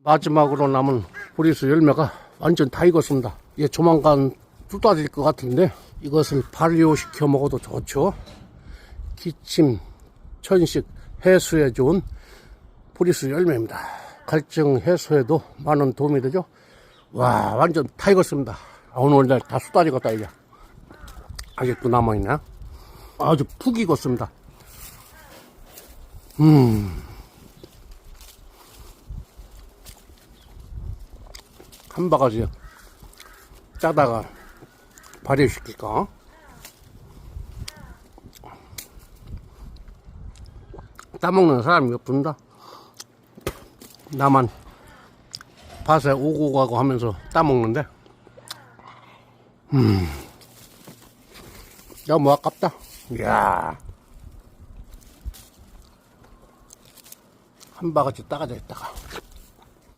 마지막으로 남은 보리수 열매가 완전 다 익었습니다. 얘 조만간 쏟아질 것 같은데 이것을 발효시켜 먹어도 좋죠. 기침, 천식, 해수에 좋은 보리수 열매입니다. 갈증 해소에도 많은 도움이 되죠. 와, 완전 다 익었습니다. 오늘날 다 쏟아지겠다 이제. 아직도 남아있네. 아주 푹 익었습니다. 한 바가지 짜다가 발효시킬까? 따먹는 사람이 없습니다. 나만 밭에 오고 가고 하면서 따먹는데 너무 아깝다. 이야, 한 바가지 따가져 있다가